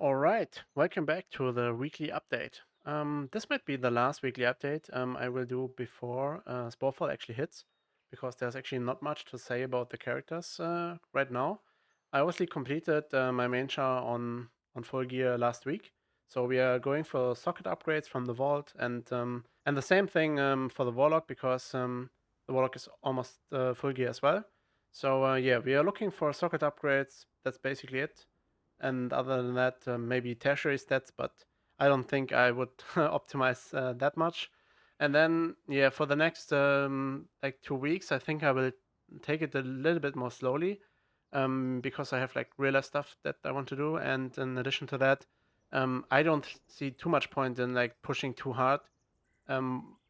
All right, welcome back to the weekly update. This might be the last weekly update I will do before Sporefall actually hits, because there's actually not much to say about the characters right now. I obviously completed my main char on full gear last week, so we are going for socket upgrades from the vault, and the same thing for the warlock, because the warlock is almost full gear as well. So yeah, we are looking for socket upgrades. That's basically it. And other than that, maybe tertiary stats, but I don't think I would optimize that much. And then, yeah, for the next like 2 weeks, I think I will take it a little bit more slowly, because I have like real life stuff that I want to do. And in addition to that, I don't see too much point in like pushing too hard.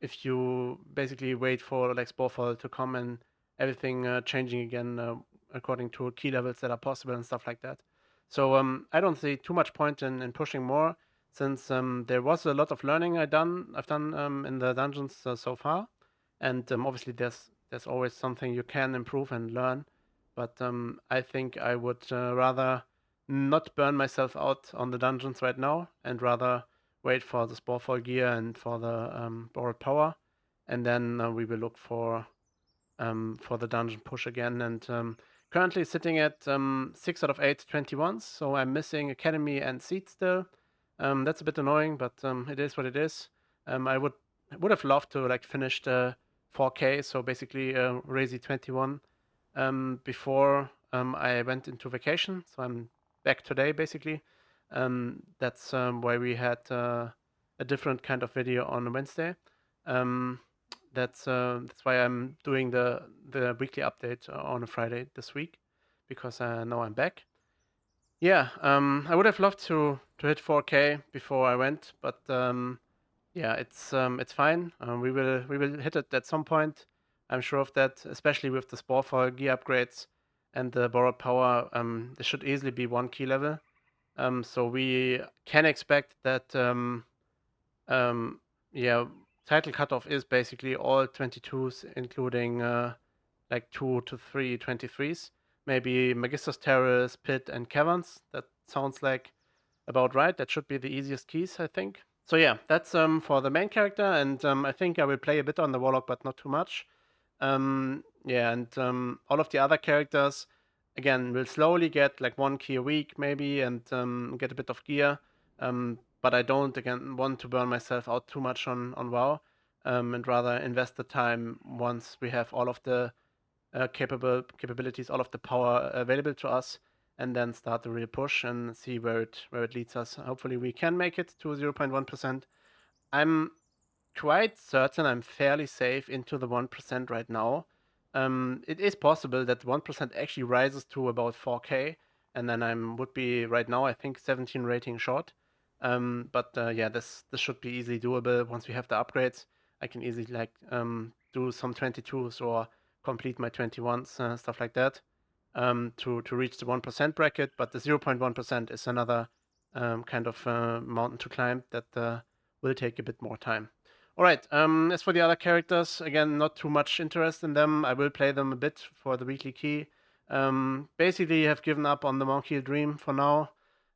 If you basically wait for like Sporefall to come and everything changing again according to key levels that are possible and stuff like that. So I don't see too much point in pushing more, since there was a lot of learning I've done in the dungeons so far, and obviously there's always something you can improve and learn, but I think I would rather not burn myself out on the dungeons right now, and rather wait for the Sporefall gear and for the borrowed power, and then we will look for the dungeon push again. And currently sitting at 6 out of 8 21s, so I'm missing Academy and Seed still. That's a bit annoying, but it is what it is. I would have loved to like finish the 4K, so basically Resi 21 before I went into vacation. So I'm back today basically. That's why we had a different kind of video on Wednesday. Um, that's why I'm doing the weekly update on a Friday this week, because now I'm back. Yeah, I would have loved to hit 4K before I went, but yeah, it's fine. We will hit it at some point. I'm sure of that, especially with the Sporefall gear upgrades and the borrowed power. This should easily be 1 key level. So we can expect that. Um, yeah, title cutoff is basically all 22s, including like 2 to 3 23s. Maybe Magister's Terrace, Pit, and Caverns. That sounds like about right. That should be the easiest keys, I think. So yeah, that's for the main character, and I think I will play a bit on the Warlock, but not too much. Yeah, and all of the other characters, again, will slowly get like 1 key a week, maybe, and get a bit of gear. But I don't, again, want to burn myself out too much on WoW, and rather invest the time once we have all of the capabilities, all of the power available to us, and then start the real push and see where it leads us. Hopefully, we can make it to 0.1%. I'm quite certain I'm fairly safe into the 1% right now. It is possible that 1% actually rises to about 4K, and then I would be right now, I think, 17 rating short. But yeah, this should be easily doable once we have the upgrades. I can easily like do some 22s or complete my 21s, stuff like that, to reach the 1% bracket. But the 0.1% is another kind of mountain to climb that will take a bit more time. All right. As for the other characters, again, not too much interest in them. I will play them a bit for the weekly key. Basically, have given up on the Monkey Dream for now.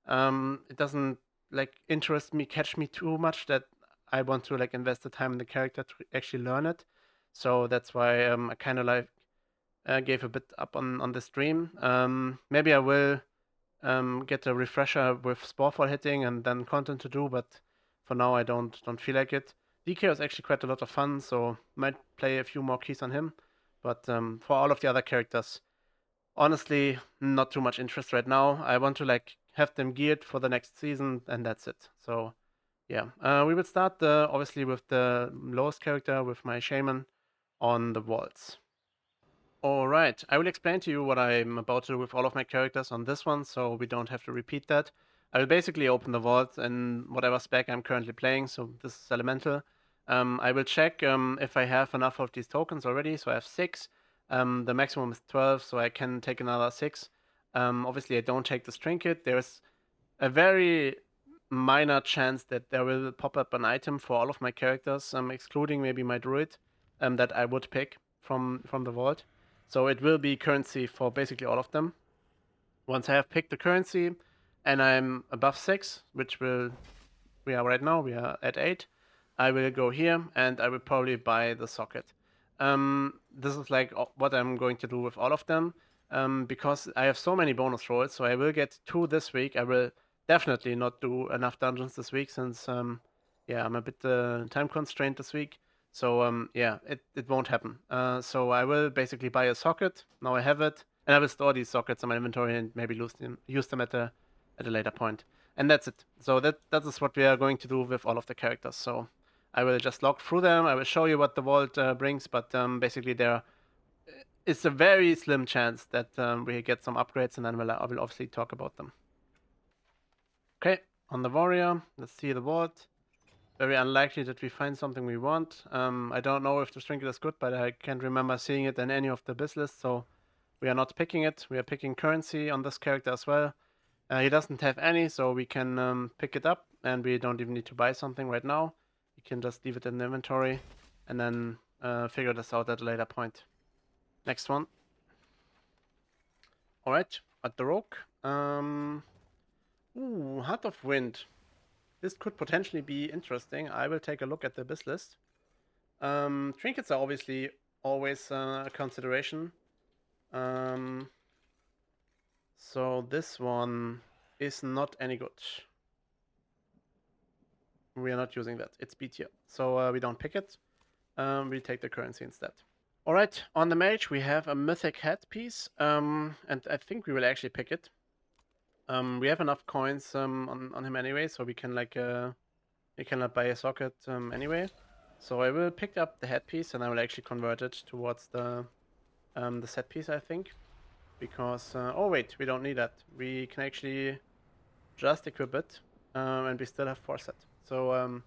It doesn't like interest me, catch me too much that I want to like invest the time in the character to actually learn it. So that's why I kind of like gave a bit up on the stream. Maybe I will get a refresher with Sporefall hitting and then content to do, but for now I don't feel like it. DK was actually quite a lot of fun, so might play a few more keys on him. But for all of the other characters, honestly, not too much interest right now. I want to like have them geared for the next season, and that's it. So yeah, we will start obviously with the lowest character with my shaman on the walls. All right, I will explain to you what I'm about to do with all of my characters on this one, so we don't have to repeat that. I will basically open the vault in whatever spec I'm currently playing, so this is elemental. I will check if I have enough of these tokens already, so I have 6. The maximum is 12, so I can take another 6. Obviously, I don't take this trinket. There's a very minor chance that there will pop up an item for all of my characters, excluding maybe my druid, that I would pick from the vault. So it will be currency for basically all of them. Once I have picked the currency and I'm above 6, which we are right now, we are at 8, I will go here and I will probably buy the socket. This is like what I'm going to do with all of them, because I have so many bonus rolls, so I will get 2 this week. I will definitely not do enough dungeons this week since, yeah, I'm a bit time constrained this week. So yeah, it won't happen. So I will basically buy a socket. Now I have it, and I will store these sockets in my inventory and maybe use them at a later point. And that's it. So that is what we are going to do with all of the characters. So I will just log through them. I will show you what the vault brings, but basically there is a very slim chance that we get some upgrades, and then I will obviously talk about them. Okay, on the warrior, let's see the vault. Very unlikely that we find something we want. I don't know if the trinket is good, but I can't remember seeing it in any of the biz lists, so we are not picking it. We are picking currency on this character as well. He doesn't have any, so we can pick it up, and we don't even need to buy something right now. We can just leave it in the inventory, and then figure this out at a later point. Next one. All right, at the rogue. Heart of Wind. This could potentially be interesting. I will take a look at the biz list. Trinkets are obviously always a consideration. So this one is not any good. We are not using that. It's B tier. So we don't pick it. We take the currency instead. All right, on the mage, we have a mythic headpiece. And I think we will actually pick it. We have enough coins on him anyway, so we can buy a socket anyway. So I will pick up the headpiece and I will actually convert it towards the set piece, I think. Because, oh wait, we don't need that. We can actually just equip it, and we still have 4 set. So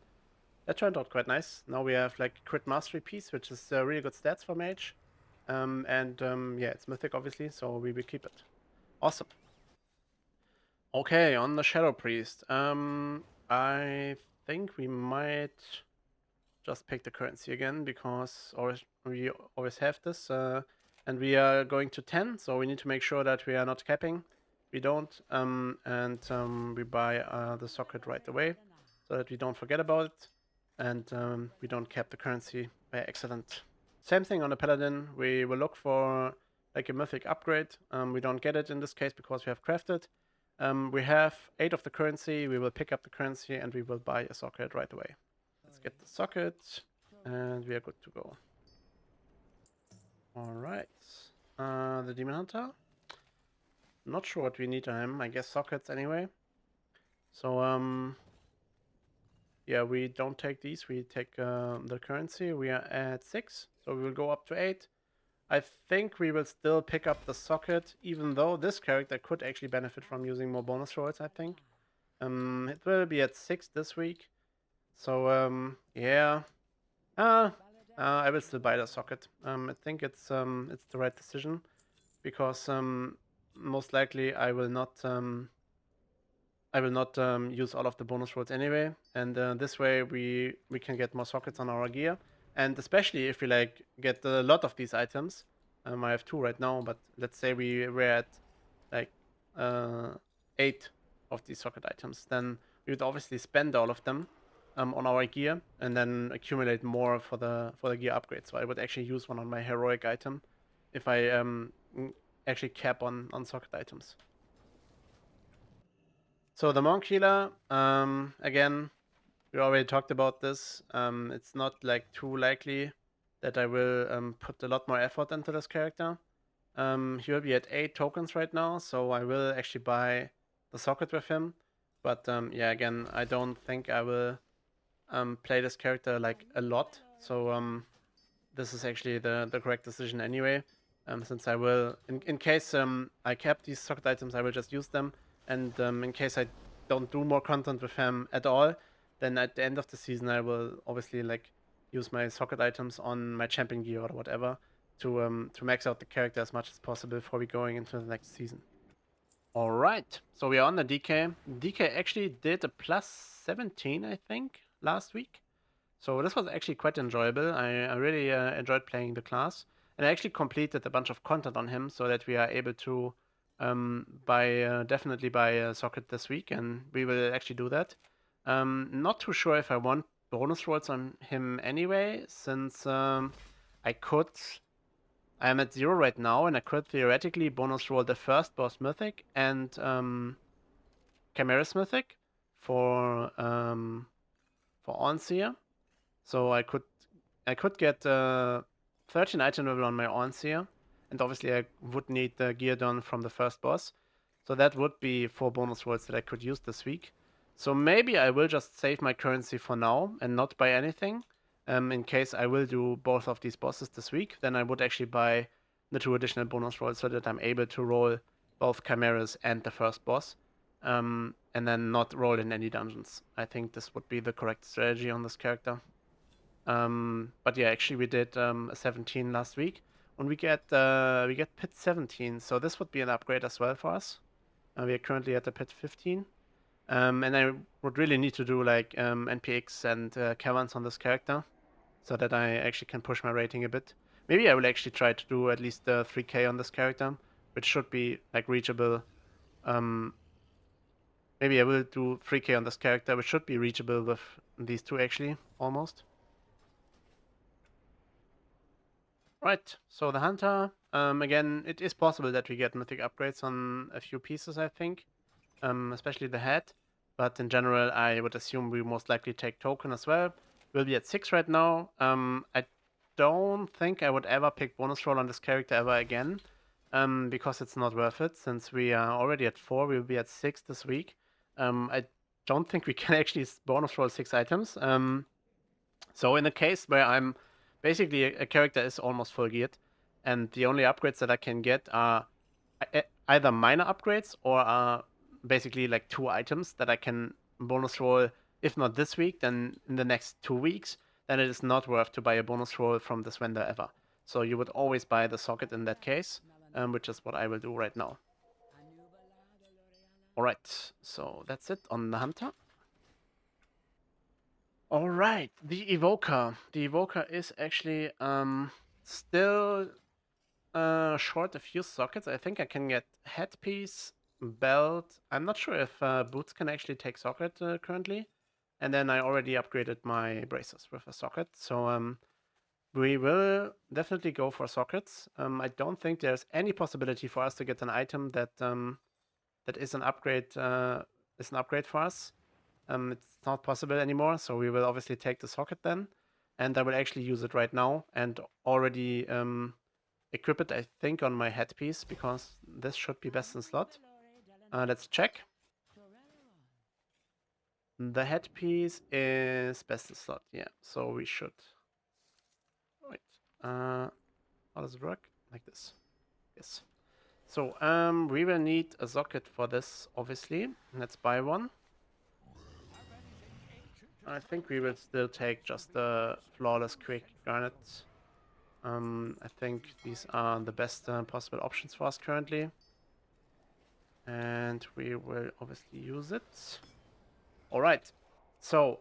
that turned out quite nice. Now we have like crit mastery piece, which is really good stats for mage. Yeah, it's mythic obviously, so we will keep it. Awesome. Okay, on the Shadow Priest. I think we might just pick the currency again because we always have this, and we are going to 10, so we need to make sure that we are not capping. We don't, and we buy the socket right away so that we don't forget about it, and we don't cap the currency by accident. Same thing on the Paladin. We will look for like a mythic upgrade. We don't get it in this case because we have crafted. We have 8 of the currency. We will pick up the currency and we will buy a socket right away. Let's get the socket, and we are good to go. All right. The Demon Hunter. Not sure what we need on him. I guess sockets anyway. So yeah, we don't take these. We take the currency. We are at 6, so we will go up to 8. I think we will still pick up the socket, even though this character could actually benefit from using more bonus rolls, I think. It will be at 6 this week. So yeah. I will still buy the socket. I think it's the right decision because most likely I will not use all of the bonus rolls anyway, and this way we can get more sockets on our gear, and especially if we like get a lot of these items. I have 2 right now, but let's say we were at like 8 of these socket items, then we would obviously spend all of them on our gear and then accumulate more for the gear upgrade. So I would actually use one on my heroic item if I actually cap on socket items. So the monk healer, again, we already talked about this. It's not like too likely that I will put a lot more effort into this character. He will be at 8 tokens right now, so I will actually buy the socket with him. But yeah, again, I don't think I will play this character like a lot. So this is actually the correct decision anyway. Since I will, in case I cap these socket items, I will just use them. And in case I don't do more content with him at all, then at the end of the season, I will obviously like use my socket items on my champion gear or whatever to max out the character as much as possible before we going into the next season. All right, so we are on the DK. DK actually did a plus 17, I think, last week. So this was actually quite enjoyable. I really enjoyed playing the class. And I actually completed a bunch of content on him so that we are able to definitely buy a socket this week, and we will actually do that. Not too sure if I want bonus rolls on him anyway, since I could. I am at 0 right now, and I could theoretically bonus roll the first boss mythic and Chimera's mythic for Onseer. So I could get 13 item level on my Onseer, and obviously I would need the Geodon from the first boss. So that would be 4 bonus rolls that I could use this week. So maybe I will just save my currency for now and not buy anything. In case I will do both of these bosses this week, then I would actually buy the 2 additional bonus rolls so that I'm able to roll both Chimeras and the first boss. And then not roll in any dungeons. I think this would be the correct strategy on this character. But yeah, actually we did a 17 last week, and we get pit 17, so this would be an upgrade as well for us. We are currently at the pit 15, and I would really need to do like NPX and caverns on this character, so that I actually can push my rating a bit. Maybe I will actually try to do at least 3K on this character, which should be like reachable. Um, Maybe I will do 3K on this character, which should be reachable with these two actually, almost. Right, so the Hunter, again, it is possible that we get mythic upgrades on a few pieces, I think, especially the head, but in general, I would assume we most likely take token as well. We'll be at 6 right now. I don't think I would ever pick bonus roll on this character ever again, because it's not worth it, since we are already at 4, we'll be at 6 this week. I don't think we can actually bonus roll 6 items. So in a case where I'm basically a character is almost full geared, and the only upgrades that I can get are either minor upgrades or are basically like 2 items that I can bonus roll, if not this week, then in the next 2 weeks, then it is not worth to buy a bonus roll from this vendor ever. So you would always buy the socket in that case, which is what I will do right now. Alright, so that's it on the Hunter. Alright, the Evoker. The Evoker is actually still short a few sockets. I think I can get headpiece, belt. I'm not sure if boots can actually take socket currently. And then I already upgraded my braces with a socket. So we will definitely go for sockets. I don't think there's any possibility for us to get an item that that is an upgrade for us. It's not possible anymore, so we will obviously take the socket then. And I will actually use it right now and already equip it, I think, on my headpiece, because this should be best in slot. Let's check. The headpiece is best in slot, yeah, so we should. Wait, how does it work? Like this. Yes. So, we will need a socket for this, obviously. Let's buy one. I think we will still take just the flawless quick garnet. I think these are the best possible options for us currently. And we will obviously use it. Alright. So,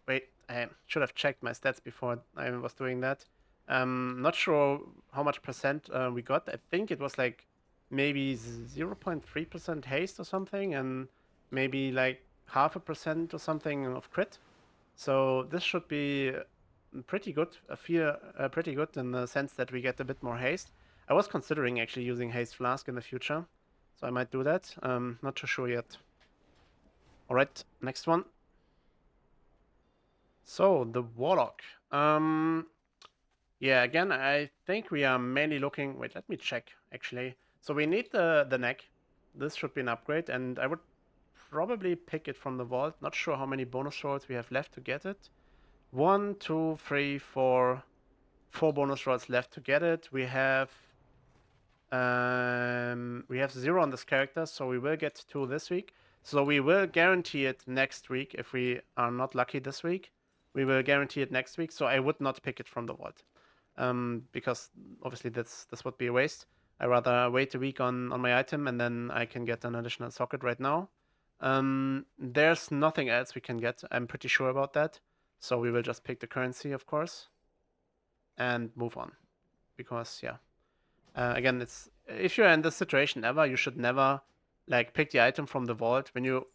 wait, I should have checked my stats before I was doing that. Not sure how much percent we got. I think it was like maybe 0.3% haste or something, and maybe like 0.5% or something of crit. So this should be pretty good. I feel pretty good in the sense that we get a bit more haste. I was considering actually using haste flask in the future, so I might do that. Not too sure yet. Alright, next one. So, the Warlock. Yeah, again, I think we are mainly looking... Wait, let me check, actually. So we need the neck. This should be an upgrade, and I would probably pick it from the vault. Not sure how many bonus rolls we have left to get it. 1, 2, 3, 4... 4 bonus rolls left to get it. We have 0 on this character, so we will get 2 this week. So we will guarantee it next week if we are not lucky this week. We will guarantee it next week, so I would not pick it from the vault. Because obviously this would be a waste. I rather wait a week on my item, and then I can get an additional socket right now. There's nothing else we can get, I'm pretty sure about that. So we will just pick the currency, of course, and move on. Because, yeah. Again, if you're in this situation ever, you should never like pick the item from the vault when you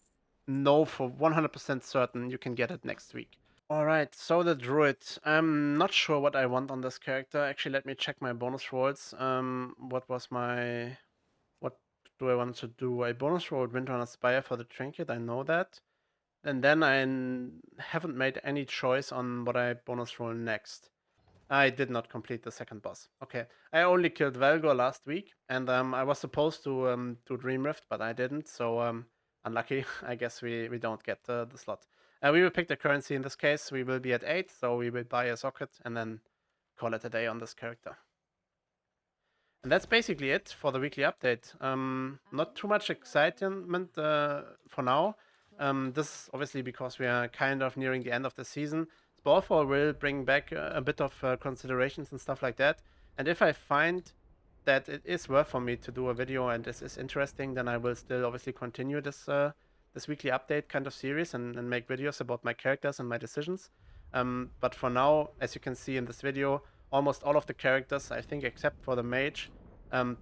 know for 100% certain you can get it next week. Alright, so the druid. I'm not sure what I want on this character. Actually, let me check my bonus rolls. What was my... What do I want to do? I bonus rolled Windrunner Spire for the trinket, I know that. And then haven't made any choice on what I bonus roll next. I did not complete the second boss. Okay, I only killed Velgor last week, and I was supposed to do Dream Rift, but I didn't, so unlucky. I guess we don't get the slot. We will pick the currency in this case. We will be at 8, so we will buy a socket and then call it a day on this character. And that's basically it for the weekly update. Not too much excitement for now. This is obviously because we are kind of nearing the end of the season. Sporefall will bring back a bit of considerations and stuff like that. And if I find that it is worth for me to do a video and this is interesting, then I will still obviously continue this weekly update kind of series and make videos about my characters and my decisions. But for now, as you can see in this video, almost all of the characters, I think except for the mage,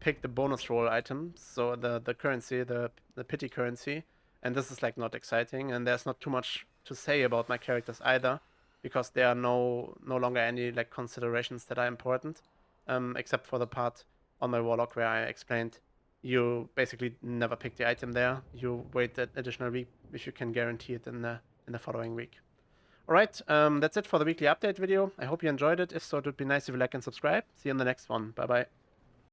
pick the bonus roll items, so the currency, the pity currency, and this is like not exciting, and there's not too much to say about my characters either, because there are no longer any like considerations that are important, except for the part on my warlock where I explained you basically never pick the item there. You wait that additional week if you can guarantee it in the following week. Alright, that's it for the weekly update video. I hope you enjoyed it. If so, it would be nice if you like and subscribe. See you in the next one. Bye bye.